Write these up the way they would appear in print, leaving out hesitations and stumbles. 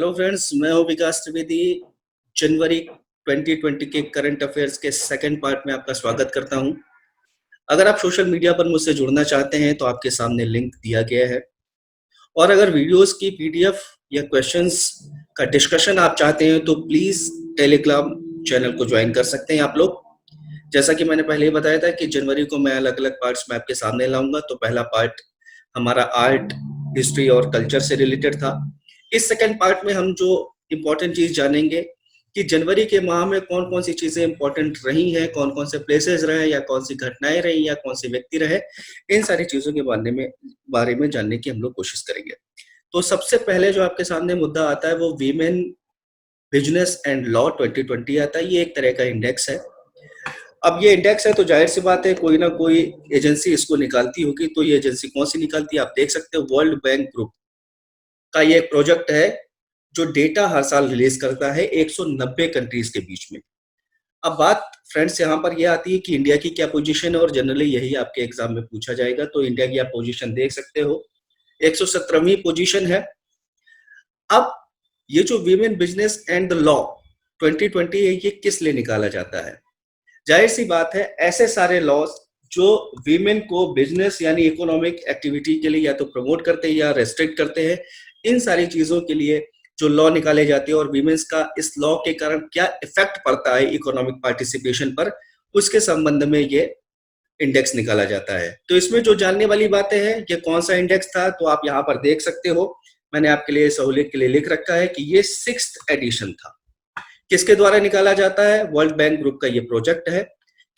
Hello friends, मैं हूं विकास त्रिवेदी। जनवरी 2020 के करंट अफेयर्स के सेकंड पार्ट में आपका स्वागत करता हूं। अगर आप सोशल मीडिया पर मुझसे जुड़ना चाहते हैं तो आपके सामने लिंक दिया गया है, और अगर वीडियोस की पीडीएफ या क्वेश्चंस का डिस्कशन आप चाहते हैं तो प्लीज टेलीग्राम चैनल को ज्वाइन कर सकते हैं आप लोग। जैसा कि मैंने पहले ही बताया था कि जनवरी को मैं अलग अलग पार्ट्स में आपके सामने लाऊंगा। तो पहला पार्ट हमारा आर्ट, हिस्ट्री और कल्चर से रिलेटेड था। इस सेकंड पार्ट में हम जो इम्पोर्टेंट चीज जानेंगे कि जनवरी के माह में कौन कौन सी चीजें इंपॉर्टेंट रही हैं, कौन कौन से प्लेसेस रहे या कौन सी घटनाएं रही या कौन से व्यक्ति रहे, इन सारी चीजों के बारे में जानने की हम लोग कोशिश करेंगे। तो सबसे पहले जो आपके सामने मुद्दा आता है वो वीमेन बिजनेस एंड लॉ 2020 आता है। ये एक तरह का इंडेक्स है। अब ये इंडेक्स है तो जाहिर सी बात है कोई ना कोई एजेंसी इसको निकालती होगी। तो ये एजेंसी कौन सी निकालती है आप देख सकते हो। वर्ल्ड बैंक ग्रुप का ये एक प्रोजेक्ट है जो डेटा हर साल रिलीज करता है 190 कंट्रीज के बीच में। अब बात फ्रेंड्स यहाँ पर यह आती है कि इंडिया की क्या पोजीशन है, और जनरली यही आपके एग्जाम में पूछा जाएगा। तो इंडिया की आप पोजीशन देख सकते हो, 117वीं पोजीशन है। अब ये जो women business and the law 2020 है, ये किस लिए निकाला जाता है? जाहिर सी बात है ऐसे सारे लॉज जो वीमेन को बिजनेस यानी इकोनॉमिक एक्टिविटी के लिए या तो प्रमोट करते हैं या रेस्ट्रिक्ट करते हैं, इन सारी चीजों के लिए जो लॉ निकाले जाते हैं और वीमेन्स का इस लॉ के कारण क्या इफेक्ट पड़ता है इकोनॉमिक पार्टिसिपेशन पर, उसके संबंध में ये इंडेक्स निकाला जाता है। तो इसमें जो जानने वाली बातें हैं, ये कौन सा इंडेक्स था तो आप यहाँ पर देख सकते हो। मैंने आपके लिए सहूलियत के लिए लिख रखा है कि ये 6th एडिशन था। किसके द्वारा निकाला जाता है? वर्ल्ड बैंक ग्रुप का ये प्रोजेक्ट है।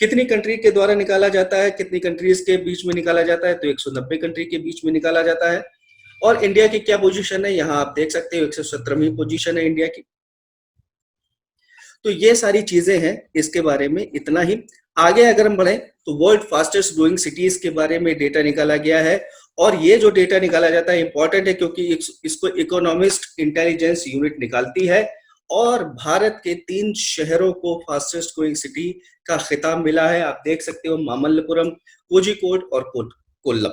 कितनी कंट्री के द्वारा निकाला जाता है, कितनी कंट्रीज के बीच में निकाला जाता है? तो 190 कंट्री के बीच में निकाला जाता है। और इंडिया की क्या पोजीशन है यहाँ आप देख सकते हो, 117वीं पोजीशन है इंडिया की। तो ये सारी चीजें हैं, इसके बारे में इतना ही। आगे अगर हम बढ़े तो वर्ल्ड फास्टेस्ट ग्रोइंग सिटीज के बारे में डेटा निकाला गया है। और ये जो डेटा निकाला जाता है इंपॉर्टेंट है क्योंकि इसको इकोनॉमिस्ट इंटेलिजेंस यूनिट निकालती है। और भारत के 3 शहरों को फास्टेस्ट ग्रोइंग सिटी का खिताब मिला है। आप देख सकते हो मामल्लपुरम, कोझिकोड और कोल्लम।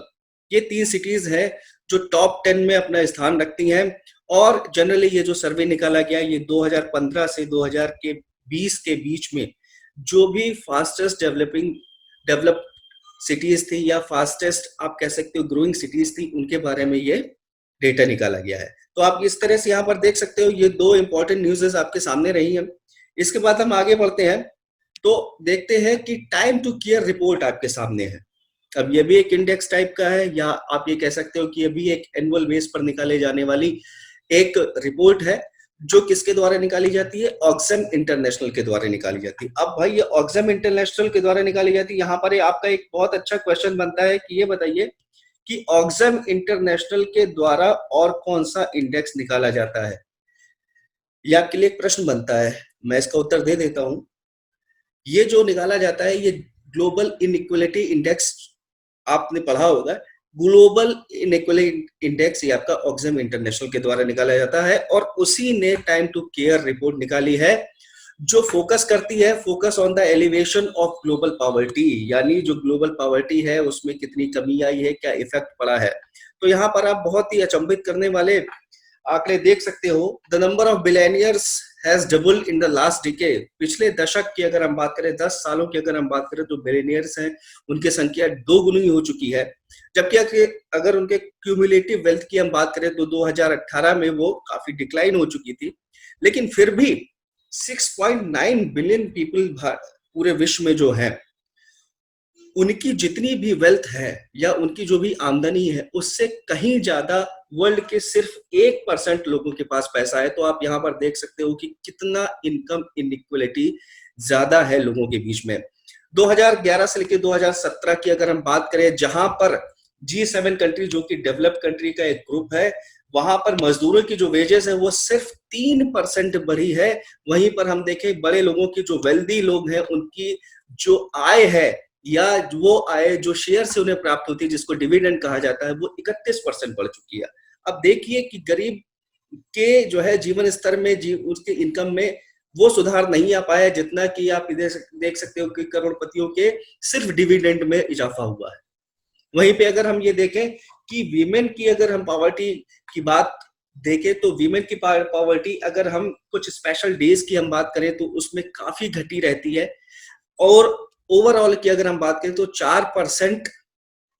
ये 3 सिटीज है जो टॉप 10 में अपना स्थान रखती हैं। और जनरली ये जो सर्वे निकाला गया ये 2015 से 2020 के बीच में जो भी फास्टेस्ट डेवलप सिटीज थी या फास्टेस्ट आप कह सकते हो ग्रोइंग सिटीज थी, उनके बारे में ये डेटा निकाला गया है। तो आप इस तरह से यहाँ पर देख सकते हो, ये 2 इंपॉर्टेंट न्यूज़ आपके सामने रही हैं। इसके बाद हम आगे बढ़ते हैं तो देखते हैं कि टाइम टू केयर रिपोर्ट आपके सामने है। अब ये भी एक इंडेक्स टाइप का है, या आप ये कह सकते हो कि ये भी एक एनुअल बेस पर निकाले जाने वाली एक रिपोर्ट है जो किसके द्वारा निकाली जाती है? ऑक्सफैम इंटरनेशनल के द्वारा निकाली जाती है। अब भाई ये ऑक्सफैम इंटरनेशनल के द्वारा निकाली जाती है, यहाँ पर आपका एक बहुत अच्छा क्वेश्चन बनता है कि ये बताइए कि ऑक्सफैम इंटरनेशनल के द्वारा और कौन सा इंडेक्स निकाला जाता है? ये आपके लिए एक प्रश्न बनता है, मैं इसका उत्तर दे देता हूं। ये जो निकाला जाता है ये ग्लोबल इनइक्वालिटी इंडेक्स, आपने पढ़ा होगा। ग्लोबल इनइक्वालिटी इंडेक्स ये आपका ऑक्सफैम इंटरनेशनल के द्वारा निकाला जाता है, और उसी ने टाइम टू केयर रिपोर्ट निकाली है जो फोकस करती है, focus on the elevation of global poverty, यानी जो ग्लोबल पॉवर्टी है उसमें कितनी कमी आई है, क्या इफेक्ट पड़ा है। तो यहाँ पर आप बहुत ही अचंभित करने वाले आंकड़े देख सकते हो। The number of billionaires has doubled in the last decade. पिछले दशक की अगर हम बात करें, 10 सालों की अगर हम बात करें, तो बिलियनियर्स हैं उनकी संख्या 2 गुनी हो चुकी है। जबकि अगर उनके क्यूमुलेटिव वेल्थ की हम बात करें तो 2018 में वो काफी डिक्लाइन हो चुकी थी, लेकिन फिर भी 6.9 बिलियन पीपल पूरे विश्व में जो है, उनकी जितनी भी वेल्थ है या उनकी जो भी आमदनी है उससे कहीं ज्यादा वर्ल्ड के सिर्फ 1% लोगों के पास पैसा है। तो आप यहाँ पर देख सकते हो कि कितना इनकम इनइक्वालिटी ज्यादा है लोगों के बीच में। 2011 से लेकर 2017 की अगर हम बात करें, जहां पर G7 कंट्री जो कि डेवलप्ड कंट्री का एक ग्रुप है, वहां पर मजदूरों की जो वेजेस है वो सिर्फ 3% बढ़ी है। वहीं पर हम देखें बड़े लोगों की, जो वेल्दी लोग हैं, उनकी जो आय है या वो आय जो शेयर से उन्हें प्राप्त होती है, जिसको डिविडेंड कहा जाता है, वो 31% बढ़ चुकी है। अब देखिए कि गरीब के जो है जीवन स्तर में, उसके इनकम में वो सुधार नहीं आ पाया जितना कि आप देख सकते हो कि करोड़पतियों के सिर्फ डिविडेंड में इजाफा हुआ है। वहीं पे अगर हम ये देखें कि वीमेन की अगर हम पॉवर्टी की बात देखें तो वीमेन की पॉवर्टी, अगर हम कुछ स्पेशल डेज की हम बात करें तो उसमें काफी घटी रहती है, और ओवरऑल की अगर हम बात करें तो 4%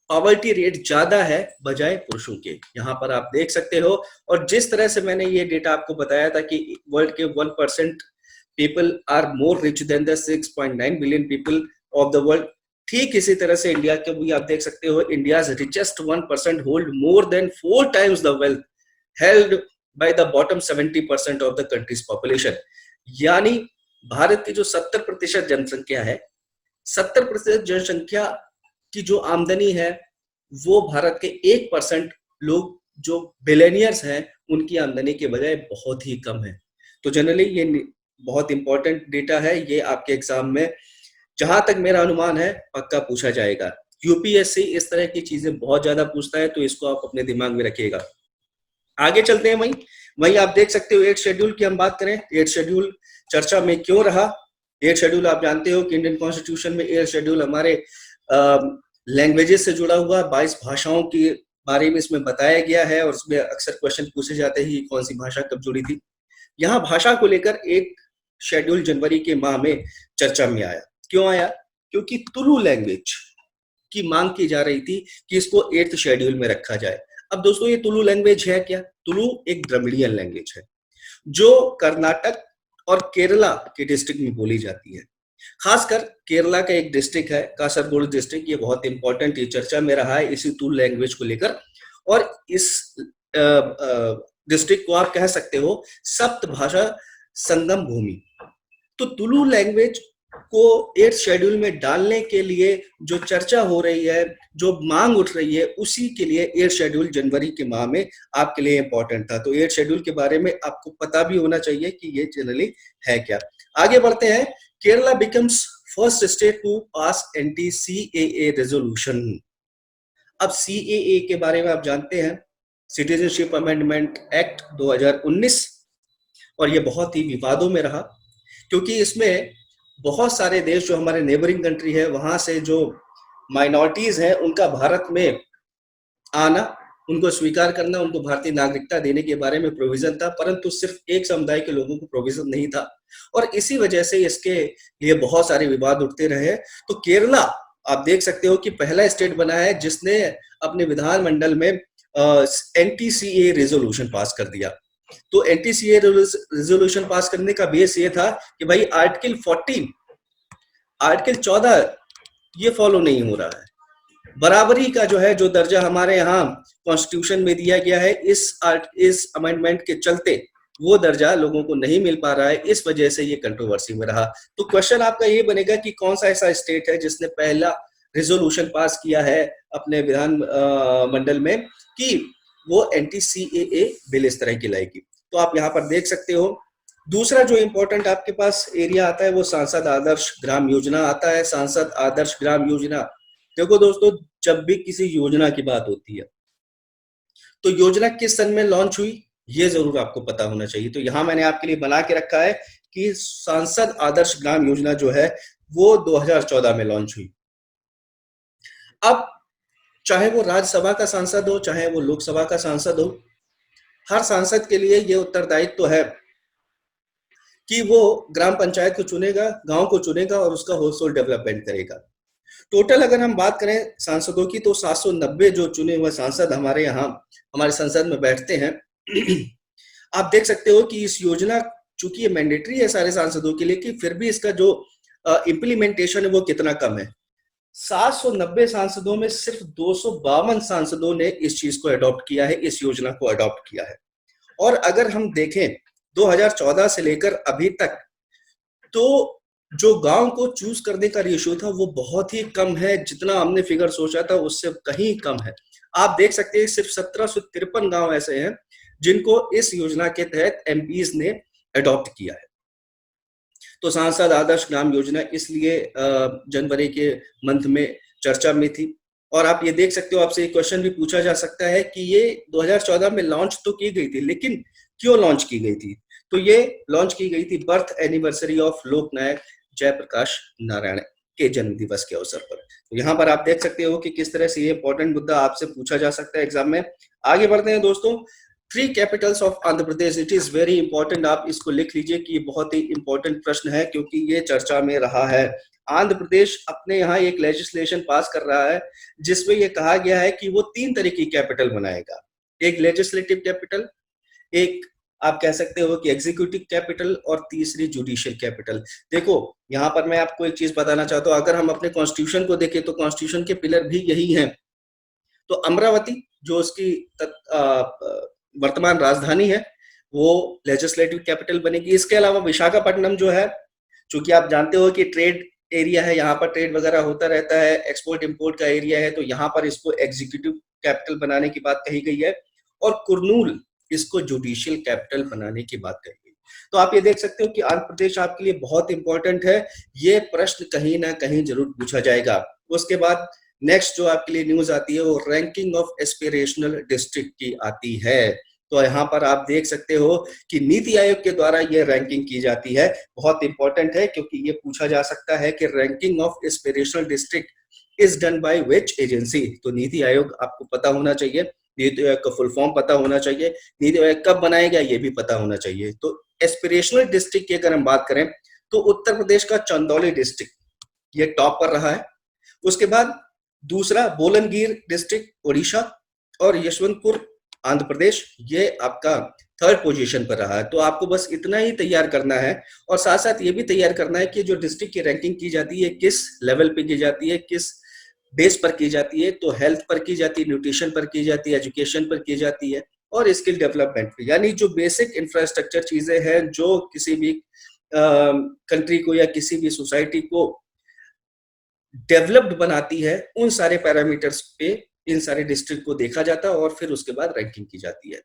पॉवर्टी रेट ज्यादा है बजाय पुरुषों के, यहाँ पर आप देख सकते हो। और जिस तरह से मैंने ये डेटा आपको बताया था कि वर्ल्ड के 1% people are more rich than the 6.9 billion people of the world, ठीक इसी तरह से इंडिया के भी आप देख सकते हो, India richest 1% hold more than 4 times the wealth held by the bottom 70% of the countries population. यानी भारत की जो 70% जनसंख्या है, 70% जनसंख्या की जो आमदनी है वो भारत के 1% लोग जो बिलियनियर्स हैं उनकी आमदनी के बजाय बहुत ही कम है। तो जनरली ये बहुत इंपॉर्टेंट डेटा है, ये आपके एग्जाम में जहां तक मेरा अनुमान है पक्का पूछा जाएगा। यूपीएससी इस तरह की चीजें बहुत ज्यादा पूछता है, तो इसको आप अपने दिमाग में रखिएगा। आगे चलते हैं। वहीं वहीं आप देख सकते हो 8 शेड्यूल की हम बात करें, 8 शेड्यूल चर्चा में क्यों रहा। 8 शेड्यूल आप जानते हो कि इंडियन कॉन्स्टिट्यूशन में 8 शेड्यूल हमारे लैंग्वेजेस से जुड़ा हुआ 22 भाषाओं के बारे में इसमें बताया गया है, और उसमें अक्सर क्वेश्चन पूछे जाते हैं कौन सी भाषा कब जुड़ी थी। यहाँ भाषा को लेकर एक शेड्यूल जनवरी के माह में चर्चा में आया। क्यों आया? क्योंकि तुलु लैंग्वेज की मांग की जा रही थी कि इसको 8th शेड्यूल में रखा जाए। अब दोस्तों ये तुलु लैंग्वेज है क्या? तुलु एक द्रविड़ियन लैंग्वेज है जो कर्नाटक और केरला के डिस्ट्रिक्ट में बोली जाती है। खासकर केरला का एक डिस्ट्रिक्ट है कासरगोड डिस्ट्रिक्ट, ये बहुत इंपॉर्टेंट, ये चर्चा में रहा है इसी तुलु लैंग्वेज को लेकर। और इस डिस्ट्रिक्ट को आप कह सकते हो सप्त भाषा संगम भूमि। तो तुलु लैंग्वेज को 8th शेड्यूल में डालने के लिए जो चर्चा हो रही है, जो मांग उठ रही है, उसी के लिए 8th शेड्यूल जनवरी के माह में आपके लिए इंपॉर्टेंट था। तो 8th शेड्यूल के बारे में आपको पता भी होना चाहिए कि ये जनरली है क्या। आगे बढ़ते हैं। Kerala becomes first state to pass anti CAA resolution. अब सीएए के बारे में आप जानते हैं, सिटीजनशिप अमेंडमेंट एक्ट 2019, और ये बहुत ही विवादों में रहा क्योंकि इसमें बहुत सारे देश जो हमारे नेबरिंग कंट्री है वहां से जो माइनॉरिटीज हैं उनका भारत में आना, उनको स्वीकार करना, उनको भारतीय नागरिकता देने के बारे में प्रोविजन था, परंतु सिर्फ एक समुदाय के लोगों को प्रोविजन नहीं था, और इसी वजह से इसके लिए बहुत सारे विवाद उठते रहे। तो केरला आप देख सकते हो कि पहला स्टेट बना है जिसने अपने विधानमंडल में एनटीसीए रेजोल्यूशन पास कर दिया। तो एनटीसीए रेजोल्यूशन पास करने का बेस ये था कि भाई आर्टिकल 14 ये फॉलो नहीं हो रहा है। बराबरी का जो है, जो दर्जा हमारे यहाँ कॉन्स्टिट्यूशन में दिया गया है, इस अमेंडमेंट के चलते वो दर्जा लोगों को नहीं मिल पा रहा है, इस वजह से ये कंट्रोवर्सी में रहा। तो क्वेश्चन आपका ये बनेगा कि कौन सा ऐसा स्टेट है जिसने पहला रेजोल्यूशन पास किया है अपने विधान मंडल में कि वो एंटी-सीएए बिल इस तरह की लाएगी। तो आप यहाँ पर देख सकते हो। दूसरा जो इंपॉर्टेंट आपके पास एरिया आता है वो सांसद आदर्श ग्राम योजना आता है। सांसद आदर्श ग्राम योजना, देखो दोस्तों, जब भी किसी योजना की बात होती है तो योजना किस सन में लॉन्च हुई ये जरूर आपको पता होना चाहिए। तो यहाँ मैंने आपके लिए बना के रखा है कि सांसद आदर्श ग्राम योजना जो है वो 2014 में लॉन्च हुई। अब चाहे वो राज्यसभा का सांसद हो, चाहे वो लोकसभा का सांसद हो, हर सांसद के लिए ये उत्तरदायित्व तो है कि वो ग्राम पंचायत को चुनेगा, गांव को चुनेगा और उसका हाउस होल्ड डेवलपमेंट करेगा। टोटल अगर हम बात करें सांसदों की तो 790 जो चुने हुए सांसद हमारे यहाँ हमारे संसद में बैठते हैं। आप देख सकते हो कि इस योजना, चूंकि ये मैंडेटरी है सारे सांसदों के लिए, कि फिर भी इसका जो इम्प्लीमेंटेशन है वो कितना कम है। 790 सांसदों में सिर्फ 252 सांसदों ने इस चीज को अडॉप्ट किया है, इस योजना को अडॉप्ट किया है। और अगर हम देखें 2014 से लेकर अभी तक, तो जो गांव को चूज करने का रेशियो था वो बहुत ही कम है, जितना हमने फिगर सोचा था उससे कहीं कम है। आप देख सकते हैं सिर्फ 1753 गांव ऐसे हैं जिनको इस योजना के तहत एमपीज ने अडॉप्ट किया है। तो सांसद आदर्श ग्राम योजना इसलिए जनवरी के मंथ में चर्चा में थी। और आप ये देख सकते हो, आपसे एक क्वेश्चन भी पूछा जा सकता है कि ये 2014 में लॉन्च तो की गई थी, लेकिन क्यों लॉन्च की गई थी? तो ये लॉन्च की गई थी बर्थ एनिवर्सरी ऑफ लोकनायक जयप्रकाश नारायण के जन्म दिवस के अवसर पर। तो यहाँ पर आप देख सकते हो कि किस तरह से ये इंपॉर्टेंट मुद्दा आपसे पूछा जा सकता है एग्जाम में। आगे बढ़ते हैं दोस्तों। 3 Capitals of Andhra Pradesh, it is very important, आप इसको लिख लीजिए कि ये बहुत ही इंपॉर्टेंट प्रश्न है क्योंकि ये चर्चा में रहा है। आंध्र प्रदेश अपने यहाँ एक लेजिस्लेशन पास कर रहा है जिसमें ये कहा गया है कि वो 3 तरह की कैपिटल बनाएगा, एक लेजिस्लेटिव कैपिटल, एक आप कह सकते हो कि एग्जीक्यूटिव कैपिटल, और तीसरी जुडिशियल कैपिटल। देखो यहाँ पर मैं आपको एक चीज बताना चाहता हूँ, अगर हम अपने कॉन्स्टिट्यूशन को देखें तो कॉन्स्टिट्यूशन के पिलर भी यही हैं। तो अमरावती जो उसकी वर्तमान राजधानी है वो लेजिस्लेटिव कैपिटल बनेगी। इसके अलावा विशाखापट्टनम जो है, चूंकि आप जानते हो कि ट्रेड एरिया है, यहाँ पर ट्रेड वगैरह होता रहता है, एक्सपोर्ट इंपोर्ट का एरिया है, तो यहाँ पर इसको एग्जीक्यूटिव कैपिटल बनाने की बात कही गई है, और कुर्नूल इसको जुडिशियल कैपिटल बनाने की बात कही गई। तो आप ये देख सकते हो कि आंध्र प्रदेश आपके लिए बहुत इंपॉर्टेंट है, ये प्रश्न कहीं ना कहीं जरूर पूछा जाएगा। उसके बाद नेक्स्ट जो आपके लिए न्यूज आती है वो रैंकिंग ऑफ एस्पिरेशनल डिस्ट्रिक्ट की आती है। तो यहाँ पर आप देख सकते हो कि नीति आयोग के द्वारा ये रैंकिंग की जाती है, बहुत इंपॉर्टेंट है क्योंकि ये पूछा जा सकता है कि ranking of aspirational district is done by which agency. तो नीति आयोग आपको पता होना चाहिए, नीति आयोग का फुल फॉर्म पता होना चाहिए, नीति आयोग कब बनाएगा ये भी पता होना चाहिए। तो एस्पिरेशनल डिस्ट्रिक्ट की अगर हम बात करें तो उत्तर प्रदेश का चंदौली डिस्ट्रिक्ट ये टॉप पर रहा है। उसके बाद दूसरा बोलनगीर डिस्ट्रिक्ट उड़ीसा, और यशवंतपुर आंध्र प्रदेश ये आपका थर्ड पोजीशन पर रहा है। तो आपको बस इतना ही तैयार करना है, और साथ साथ ये भी तैयार करना है कि जो डिस्ट्रिक्ट की रैंकिंग की जाती है किस लेवल पे की जाती है, किस बेस पर की जाती है। तो हेल्थ पर की जाती है, न्यूट्रिशन पर की जाती है, एजुकेशन पर की जाती है, और स्किल डेवलपमेंट पर, यानी जो बेसिक इंफ्रास्ट्रक्चर चीजें हैं जो किसी भी कंट्री को या किसी भी सोसाइटी को डेवलप्ड बनाती है, उन सारे पैरामीटर्स पे इन सारे डिस्ट्रिक्ट को देखा जाता है और फिर उसके बाद रैंकिंग की जाती है।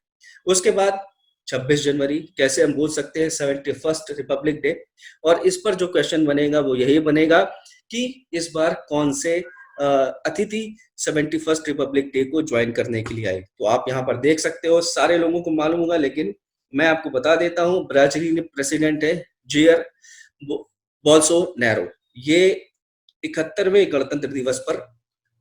उसके बाद 26 जनवरी कैसे हम बोल सकते हैं 71st रिपब्लिक डे, और इस पर जो क्वेश्चन बनेगा वो यही बनेगा कि इस बार कौन से अतिथि 71st रिपब्लिक डे को ज्वाइन करने के लिए आए। तो आप यहाँ पर देख सकते हो, सारे लोगों को मालूम होगा लेकिन मैं आपको बता देता हूँ, ब्राजीलियन प्रेसिडेंट है जेयर बोल्सोनारो, ये 71वें गणतंत्र दिवस पर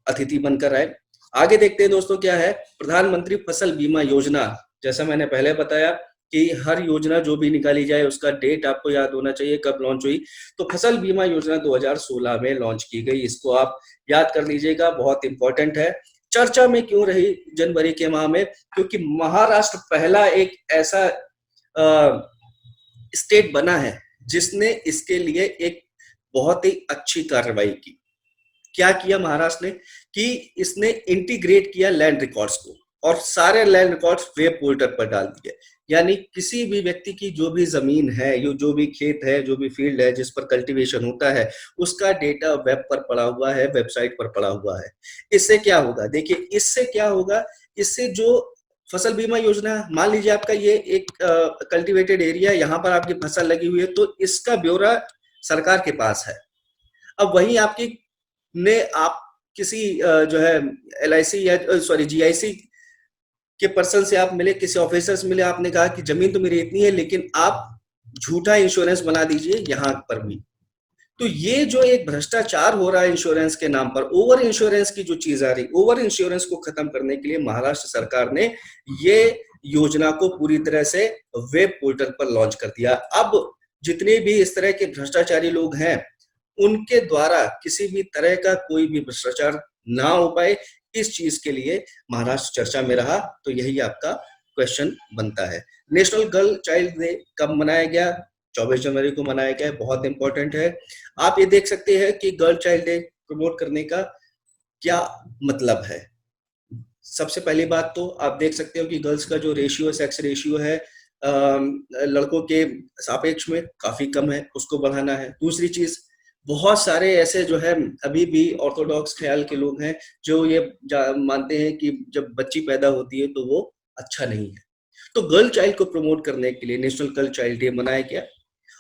अतिथि बनकर आए। आगे देखते हैं दोस्तों क्या है, प्रधानमंत्री फसल बीमा योजना। जैसा मैंने पहले बताया कि हर योजना जो भी निकाली जाए उसका डेट आपको याद होना चाहिए कब लॉन्च हुई। तो फसल बीमा योजना 2016 में लॉन्च की गई, इसको आप याद कर लीजिएगा, बहुत इंपॉर्टेंट है। चर्चा में क्यों रही जनवरी के माह में, क्योंकि महाराष्ट्र पहला एक ऐसा स्टेट बना है जिसने इसके लिए एक बहुत ही अच्छी कार्रवाई की। क्या किया महाराष्ट्र ने कि इसने इंटीग्रेट किया लैंड रिकॉर्ड्स को, और सारे लैंड रिकॉर्ड्स वेब पोर्टल पर डाल दिए, यानी किसी भी व्यक्ति की जो भी जमीन है, जो भी खेत है, जो भी फील्ड है जिस पर कल्टीवेशन होता है, उसका डेटा वेब पर पड़ा हुआ है, वेबसाइट पर पड़ा हुआ है। इससे क्या होगा, देखिए इससे क्या होगा, इससे जो फसल बीमा योजना, मान लीजिए आपका ये एक कल्टीवेटेड एरिया, यहाँ पर आपकी फसल लगी हुई है, तो इसका ब्यौरा सरकार के पास है। अब वही आपकी ने आप किसी जो है LIC या सॉरी GIC के पर्सन से आप मिले, किसी ऑफिसर से मिले, आपने कहा कि जमीन तो मेरी इतनी है लेकिन आप झूठा इंश्योरेंस बना दीजिए यहाँ पर भी। तो ये जो एक भ्रष्टाचार हो रहा है इंश्योरेंस के नाम पर, ओवर इंश्योरेंस की जो चीज आ रही, ओवर इंश्योरेंस को खत्म करने के लिए महाराष्ट्र सरकार ने ये योजना को पूरी तरह से वेब पोर्टल पर लॉन्च कर दिया। अब जितने भी इस तरह के भ्रष्टाचारी लोग हैं उनके द्वारा किसी भी तरह का कोई भी भ्रष्टाचार ना हो पाए, इस चीज के लिए महाराष्ट्र चर्चा में रहा। तो यही आपका क्वेश्चन बनता है। नेशनल गर्ल चाइल्ड डे कब मनाया गया, 24 जनवरी को मनाया गया, बहुत इंपॉर्टेंट है। आप ये देख सकते हैं कि गर्ल चाइल्ड डे प्रमोट करने का क्या मतलब है। सबसे पहली बात तो आप देख सकते हो कि गर्ल्स का जो रेशियो, सेक्स रेशियो है लड़कों के सापेक्ष में काफी कम है, उसको बढ़ाना है। दूसरी चीज, बहुत सारे ऐसे जो है अभी भी ऑर्थोडॉक्स ख्याल के लोग हैं जो ये मानते हैं कि जब बच्ची पैदा होती है तो वो अच्छा नहीं है। तो गर्ल चाइल्ड को प्रमोट करने के लिए नेशनल गर्ल चाइल्ड डे मनाया गया।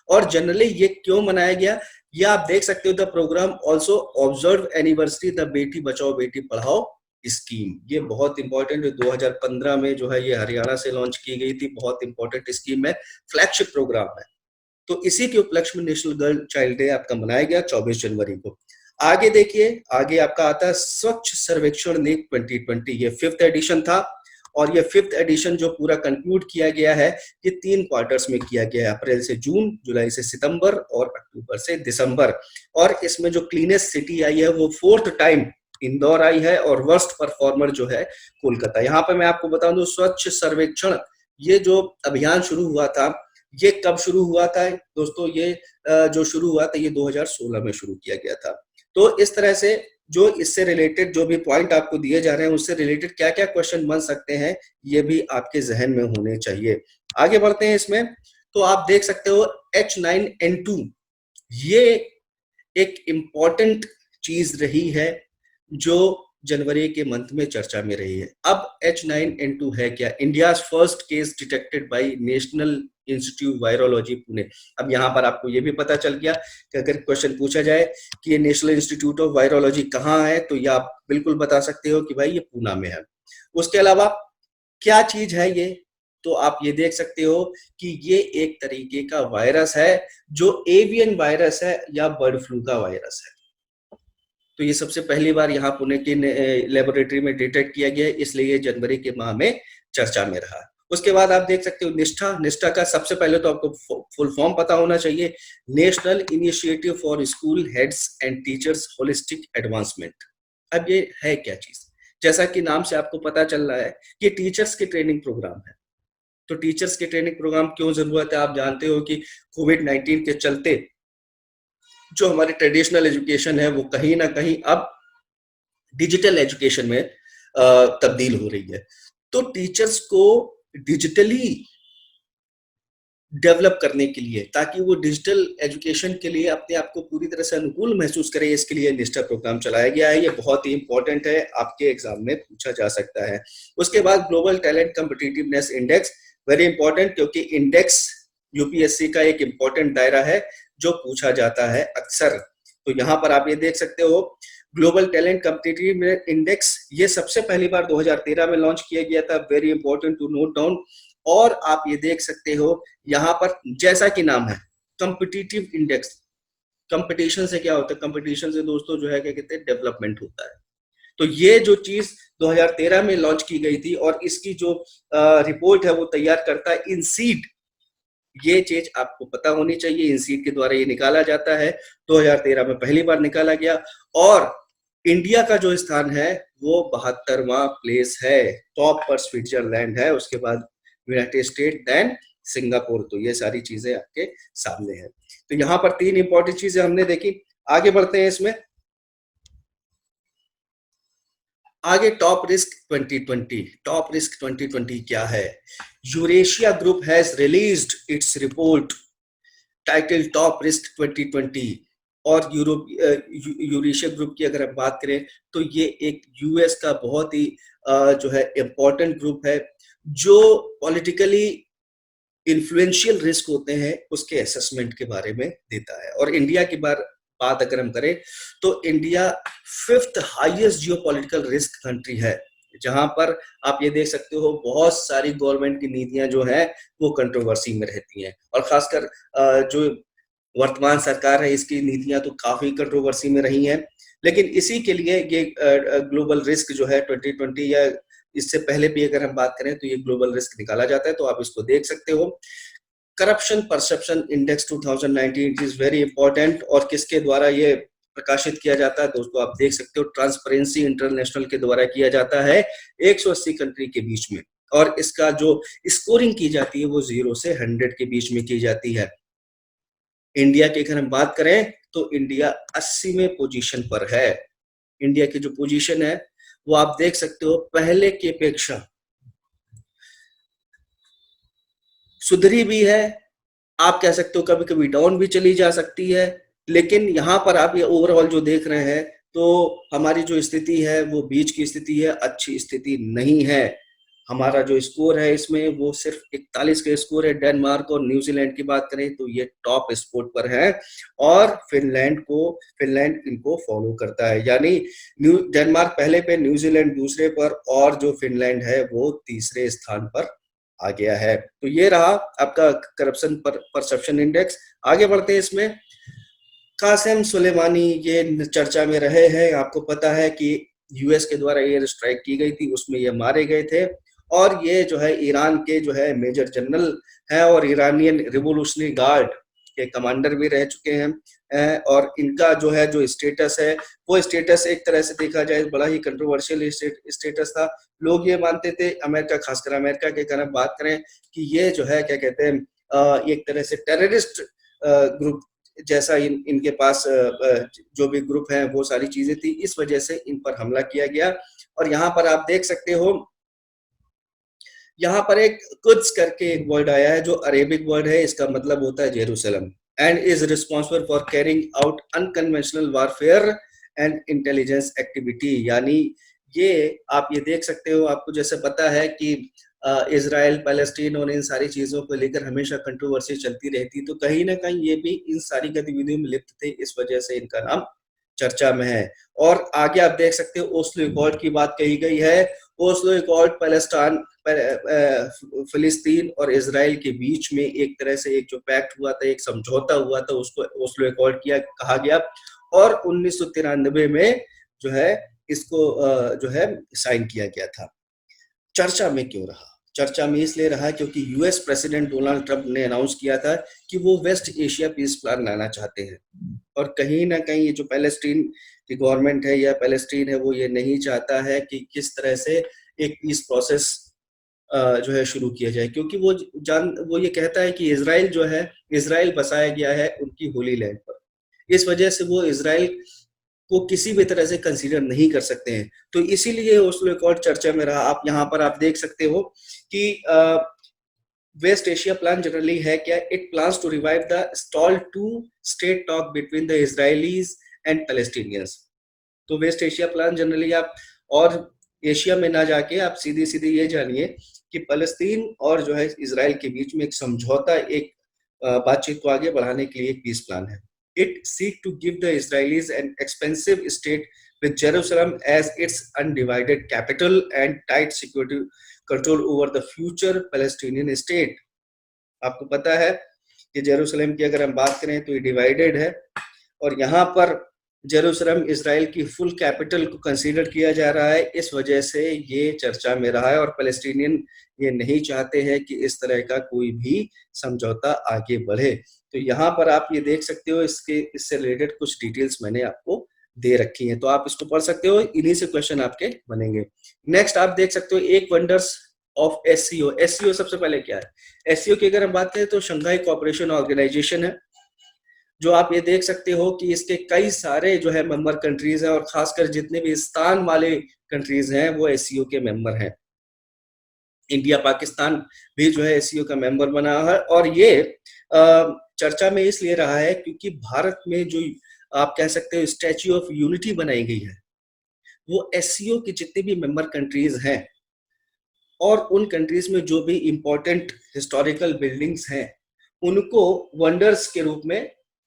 और जनरली ये क्यों मनाया गया, ये आप देख सकते हो, the programme also observe anniversary the Beti Bachao Beti Padhao scheme. ये बहुत इंपॉर्टेंट है, 2015 में जो है ये हरियाणा से लॉन्च की गई थी, बहुत इंपॉर्टेंट स्कीम है, फ्लैगशिप प्रोग्राम है। तो इसी के उपलक्ष्य में नेशनल गर्ल चाइल्ड डे आपका मनाया गया 24 जनवरी को। आगे देखिए, आगे आपका आता है स्वच्छ सर्वेक्षण नीति 2020, ये 5th एडिशन था, और ये 5th एडिशन जो पूरा कंक्लूड किया गया है, ये 3 क्वार्टर्स में किया गया है, अप्रैल से जून, जुलाई से सितंबर और अक्टूबर से दिसंबर। और इसमें जो क्लीनेस्ट सिटी आई है वो 4th टाइम इंदौर आई है, और वर्स्ट परफॉर्मर जो है कोलकाता। यहाँ पे मैं आपको बता दूं, स्वच्छ सर्वेक्षण ये जो अभियान शुरू हुआ था, ये कब शुरू हुआ था दोस्तों? ये जो शुरू हुआ था ये 2016 में शुरू किया गया था। तो इस तरह से जो इससे रिलेटेड जो भी पॉइंट आपको दिए जा रहे हैं, उससे रिलेटेड क्या क्या क्वेश्चन बन सकते हैं, ये भी आपके जहन में होने चाहिए। आगे बढ़ते हैं इसमें, तो आप देख सकते हो H9N2 ये एक इम्पॉर्टेंट चीज रही है जो जनवरी के मंथ में चर्चा में रही है। अब H9N2 है क्या? India's first case detected by national institute virology Pune. अब यहाँ पर आपको ये भी पता चल गया कि अगर क्वेश्चन पूछा जाए कि ये नेशनल इंस्टीट्यूट ऑफ वायरोलॉजी कहाँ है, तो ये आप बिल्कुल बता सकते हो कि भाई ये पूना में है। उसके अलावा क्या चीज है ये? तो आप ये देख सकते हो कि ये एक तरीके का वायरस है जो एवियन वायरस है या बर्ड फ्लू का वायरस है। तो ये सबसे पहली बार यहाँ पुणे की लेबोरेटरी में डिटेक्ट किया गया, इसलिए ये जनवरी के माह में चर्चा में रहा। उसके बाद आप देख सकते हो निष्ठा का सबसे पहले तो आपको फुल फॉर्म पता होना चाहिए, national initiative for school heads and teachers holistic advancement. अब ये है क्या चीज? जैसा कि नाम से आपको पता चल रहा है कि टीचर्स के ट्रेनिंग प्रोग्राम है। तो टीचर्स के ट्रेनिंग प्रोग्राम क्यों जरूरत है? आप जानते हो कि कोविड-19 के चलते जो हमारी ट्रेडिशनल एजुकेशन है वो कहीं ना कहीं अब डिजिटल एजुकेशन में तब्दील हो रही है। तो टीचर्स को डिजिटली डेवलप करने के लिए, ताकि वो डिजिटल एजुकेशन के लिए अपने आप को पूरी तरह से अनुकूल महसूस करे, इसके लिए निष्ठा प्रोग्राम चलाया गया है। ये बहुत ही इंपॉर्टेंट है, आपके एग्जाम में पूछा जा सकता है। उसके बाद global talent competitiveness index, very important, क्योंकि इंडेक्स यूपीएससी का एक इंपॉर्टेंट दायरा है जो पूछा जाता है अक्सर। तो यहाँ पर आप ये देख सकते हो ग्लोबल टैलेंट कॉम्पिटिटिवनेस इंडेक्स, ये सबसे पहली बार 2013 में लॉन्च किया गया था, very important to note down. और आप ये देख सकते हो यहाँ पर जैसा कि नाम है कॉम्पिटिटिव इंडेक्स, कंपटीशन से क्या होता है? कंपटीशन से दोस्तों जो है क्या कहते हैं, डेवलपमेंट होता है। तो ये जो चीज 2013 में लॉन्च की गई थी और इसकी जो रिपोर्ट है वो तैयार करता है इनसीड। ये चीज आपको पता होनी चाहिए, इनसीड के द्वारा ये निकाला जाता है, 2013 में पहली बार निकाला गया। और इंडिया का जो स्थान है वो 72वां प्लेस है, टॉप पर स्विट्जरलैंड है, उसके बाद यूनाइटेड स्टेट, देन सिंगापुर। तो ये सारी चीजें आपके सामने है। तो यहाँ पर 3 इंपॉर्टेंट चीजें हमने देखी। आगे बढ़ते हैं इसमें, आगे टॉप रिस्क 2020। टॉप रिस्क 2020 क्या है? Eurasia group has released its report title top risk 2020। और यूरेशिया ग्रुप की अगर हम बात करें तो ये एक यूएस का बहुत ही जो है इम्पोर्टेंट ग्रुप है जो पॉलिटिकली इन्फ्लुएंशियल रिस्क होते हैं उसके असेसमेंट के बारे में देता है। और इंडिया की बात अगर हम करें तो India 5th highest geopolitical risk country है, जहां पर आप ये देख सकते हो बहुत सारी गवर्नमेंट की नीतियां जो है वो कंट्रोवर्सी में रहती हैं। और खासकर जो वर्तमान सरकार है इसकी नीतियां तो काफी कंट्रोवर्सी में रही हैं। लेकिन इसी के लिए ये ग्लोबल रिस्क जो है 2020 या इससे पहले भी अगर हम बात करें तो ये ग्लोबल रिस्क निकाला जाता है, तो आप इसको देख सकते हो। Corruption perception index 2019 it is very important. और किसके द्वारा ये प्रकाशित किया जाता है दोस्तों? आप देख सकते हो ट्रांसपेरेंसी इंटरनेशनल के द्वारा किया जाता है 180 कंट्री के बीच में। और इसका जो स्कोरिंग की जाती है वो 0 से 100 के बीच में की जाती है। इंडिया की अगर हम बात करें तो इंडिया 80वें पोजीशन पर है। इंडिया की जो पोजीशन है वो आप देख सकते हो पहले की अपेक्षा सुधरी भी है, आप कह सकते हो कभी कभी डाउन भी चली जा सकती है। लेकिन यहाँ पर आप ये ओवरऑल जो देख रहे हैं तो हमारी जो स्थिति है वो बीच की स्थिति है, अच्छी स्थिति नहीं है। हमारा जो स्कोर है इसमें वो सिर्फ 41 का स्कोर है। डेनमार्क और न्यूजीलैंड की बात करें तो ये टॉप स्पोर्ट पर है और फिनलैंड इनको फॉलो करता है, यानी डेनमार्क पहले पे, न्यूजीलैंड दूसरे पर और जो फिनलैंड है वो तीसरे स्थान पर आ गया है। तो ये रहा आपका करप्शन परसेप्शन इंडेक्स। आगे बढ़ते हैं इसमें, कासिम सुलेमानी ये चर्चा में रहे हैं। आपको पता है कि यूएस के द्वारा एयर स्ट्राइक की गई थी, उसमें ये मारे गए थे। और ये जो है ईरान के जो है मेजर जनरल है और ईरानियन रिवोल्यूशनरी गार्ड के कमांडर भी रह चुके हैं। और इनका जो है जो स्टेटस है वो स्टेटस एक तरह से देखा जाए बड़ा ही कंट्रोवर्शियल स्टेटस था। लोग ये मानते थे, अमेरिका, खासकर अमेरिका के अगर बात करें, कि ये जो है क्या कहते हैं एक तरह से टेररिस्ट ग्रुप जैसा इनके पास जो भी ग्रुप है वो सारी चीजें थी, इस वजह से इन पर हमला किया गया। और यहाँ पर आप देख सकते हो, यहाँ पर एक कुद्स करके एक वर्ड आया है जो अरेबिक वर्ड है, इसका मतलब होता है Jerusalem, and is responsible for carrying out unconventional warfare and intelligence activity. यानी ये आप ये देख सकते हो, आपको जैसे पता है कि इजराइल, पैलेस्टीन और इन सारी चीजों को लेकर हमेशा कंट्रोवर्सी चलती रहती, तो कहीं ना कहीं ये भी इन सारी गतिविधियों में लिप्त थे, इस वजह से इनका नाम चर्चा में है। और आगे आप देख सकते हो ओस्लो अकॉर्ड की बात कही गई है। ओस्लो अकॉर्ड पैलेस्टाइन, फिलिस्तीन और इजराइल के बीच में एक तरह से एक जो पैक्ट हुआ था, एक समझौता हुआ था, उसको ओस्लो अकॉर्ड किया कहा गया। और 1993 में जो है इसको जो है साइन किया गया था। चर्चा में क्यों रहा? चर्चा में इसलिए रहा क्योंकि यूएस प्रेसिडेंट डोनाल्ड ट्रंप ने अनाउंस किया था कि वो वेस्ट एशिया पीस प्लान लाना चाहते हैं, और कहीं ना कहीं ये जो पैलेस्टीन की गवर्नमेंट है या पैलेस्टीन है वो ये नहीं चाहता है कि किस तरह से एक पीस प्रोसेस जो है शुरू किया जाए, क्योंकि वो ये कहता है कि इजराइल जो है, इजराइल बसाया गया है उनकी होली लैंड पर, इस वजह से वो इजराइल को किसी भी तरह से कंसीडर नहीं कर सकते हैं। तो इसीलिए ओस्लो अकॉर्ड चर्चा में रहा। आप यहाँ पर आप देख सकते हो कि वेस्ट एशिया प्लान जनरली है क्या, it plans to revive the stall two state talk between the Israelis and Palestinians. तो वेस्ट एशिया प्लान जनरली आप और एशिया में ना जाके आप सीधी सीधी ये जानिए कि फलस्तीन और जो है इजराइल के बीच में एक समझौता, एक बातचीत को आगे बढ़ाने के लिए एक पीस प्लान है। It seek to give the Israelis an expansive state with Jerusalem as its undivided capital and tight security control over the future Palestinian state. आपको पता है कि जेरूसलम की अगर हम बात करें तो ये डिवाइडेड है, और यहाँ पर जेरूसलम इजराइल की फुल कैपिटल को कंसीडर किया जा रहा है, इस वजह से ये चर्चा में रहा है। और पैलेस्टीनियन ये नहीं चाहते हैं कि इस तरह का कोई भी समझौता आगे बढ़े। तो यहाँ पर आप ये देख सकते हो, इससे रिलेटेड कुछ डिटेल्स मैंने आपको दे रखी हैं, तो आप इसको पढ़ सकते हो, इन्हीं से क्वेश्चन आपके बनेंगे। नेक्स्ट आप देख सकते हो एक वंडर्स ऑफ एससीओ। एससीओ सबसे पहले क्या है? एससीओ की अगर हम बात करें तो शंघाई कोऑपरेशन ऑर्गेनाइजेशन है, जो आप ये देख सकते हो कि इसके कई सारे जो है मेंबर कंट्रीज हैं, और खासकर जितने भी स्थान वाले कंट्रीज हैं वो एससीओ के मेंबर हैं। इंडिया, पाकिस्तान भी जो है एससीओ का मेंबर बना है, और ये चर्चा में इसलिए रहा है क्योंकि भारत में जो आप कह सकते हो स्टैच्यू ऑफ यूनिटी बनाई गई है, वो एससीओ की जितने भी मेंबर कंट्रीज हैं और उन कंट्रीज में जो भी इंपॉर्टेंट हिस्टोरिकल बिल्डिंग्स हैं उनको वंडर्स के रूप में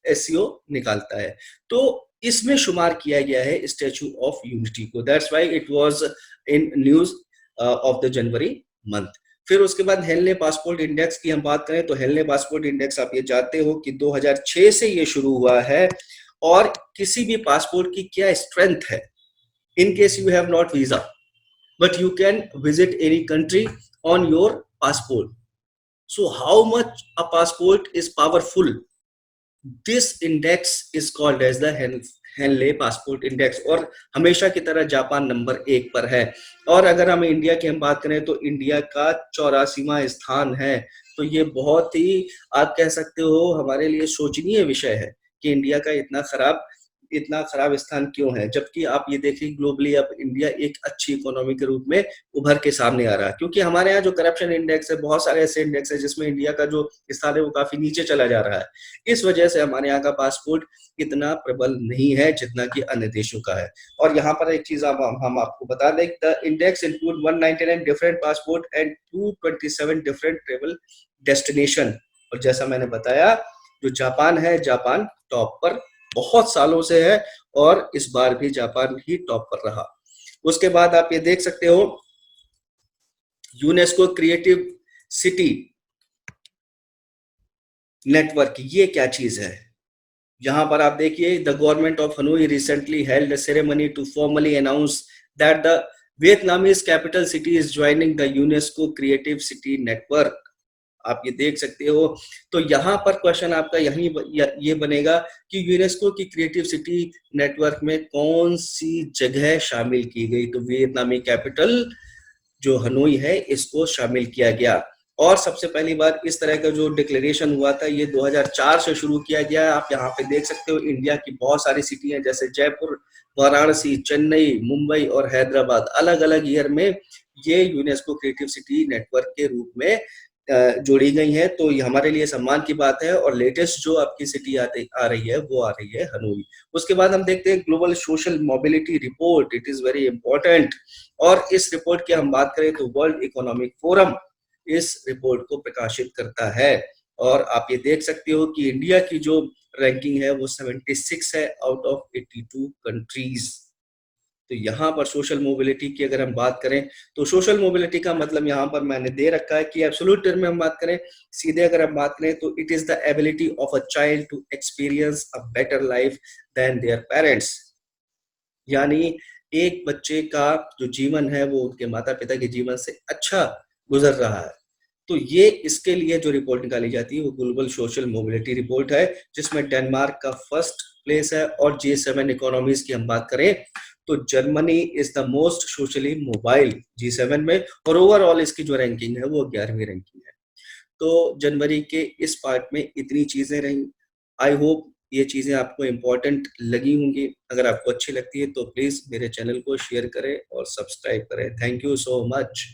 एससीओ निकालता है। तो इसमें शुमार किया गया है स्टैच्यू ऑफ यूनिटी को, that's why it was in news of the January month. फिर उसके बाद हेनले पासपोर्ट इंडेक्स की हम बात करें तो हेनले पासपोर्ट इंडेक्स आप ये जानते हो कि 2006 से ये शुरू हुआ है, और किसी भी पासपोर्ट की क्या स्ट्रेंथ है, in case you have not visa but you can visit any country on your passport. So how much a passport is powerful? This index is called as the Henley passport index, और हमेशा की तरह Japan number 1 पर है। और अगर हम India की हम बात करें तो इंडिया का 84वां स्थान है। तो ये बहुत ही आप कह सकते हो हमारे लिए सोचनीय विषय है कि इंडिया का इतना खराब स्थान क्यों है, जबकि आप ये देखिए ग्लोबली अब इंडिया एक अच्छी इकोनॉमी के रूप में उभर के सामने आ रहा है, क्योंकि हमारे यहाँ जो करप्शन इंडेक्स है, बहुत सारे ऐसे इंडेक्स है जिसमें इंडिया का जो स्थान है वो काफी नीचे चला जा रहा है। इस वजह से हमारे यहाँ का पासपोर्ट इतना प्रबल नहीं है जितना कि अन्य देशों का है। और यहाँ पर एक चीज हम आपको बता दें, the index include 199 different passport and 227 different travel destination. और जैसा मैंने बताया, जो जापान है, जापान टॉप पर बहुत सालों से है, और इस बार भी जापान ही टॉप पर रहा। उसके बाद आप ये देख सकते हो यूनेस्को क्रिएटिव सिटी नेटवर्क, ये क्या चीज है? यहां पर आप देखिए, the government of Hanoi recently held a ceremony to formally announce that the Vietnamese capital city is joining the UNESCO creative city network. आप ये देख सकते हो। तो यहाँ पर क्वेश्चन आपका यही ये बनेगा कि यूनेस्को की क्रिएटिव सिटी नेटवर्क में कौन सी जगह शामिल की गई। तो वियतनामी कैपिटल जो हनोई है इसको शामिल किया गया। और सबसे पहली बार इस तरह का जो डिक्लेरेशन हुआ था ये 2004 से शुरू किया गया। आप यहाँ पे देख सकते हो इंडिया की बहुत सारी सिटी हैं जैसे जयपुर, वाराणसी, चेन्नई, मुंबई और हैदराबाद अलग अलग ईयर में ये यूनेस्को क्रिएटिव सिटी नेटवर्क के रूप में जोड़ी गई है। तो ये हमारे लिए सम्मान की बात है। और लेटेस्ट जो आपकी सिटी आ रही है वो आ रही है हनोई। उसके बाद हम देखते हैं global social mobility report, it is very important. और इस रिपोर्ट की हम बात करें तो वर्ल्ड इकोनॉमिक फोरम इस रिपोर्ट को प्रकाशित करता है। और आप ये देख सकते हो कि इंडिया की जो रैंकिंग है वो 76 है आउट ऑफ 82 कंट्रीज। तो यहाँ पर सोशल मोबिलिटी की अगर हम बात करें तो सोशल मोबिलिटी का मतलब यहाँ पर मैंने दे रखा है कि एब्सोल्यूट टर्म में हम बात करें, सीधे अगर हम बात करें तो it is the ability of a child to experience a better life than their parents. यानी एक बच्चे का जो जीवन है वो उनके माता पिता के जीवन से अच्छा गुजर रहा है। तो ये इसके लिए जो रिपोर्ट निकाली जाती है वो ग्लोबल सोशल मोबिलिटी रिपोर्ट है जिसमें डेनमार्क का फर्स्ट प्लेस है। और G7 इकोनॉमीज की हम बात करें तो Germany is the most socially mobile G7 में। और ओवरऑल इसकी जो रैंकिंग है वो 11वीं रैंकिंग है। तो जनवरी के इस पार्ट में इतनी चीजें रही। आई होप ये चीजें आपको इम्पोर्टेंट लगी होंगी। अगर आपको अच्छी लगती है तो प्लीज मेरे चैनल को शेयर करें और सब्सक्राइब करें। Thank you so much.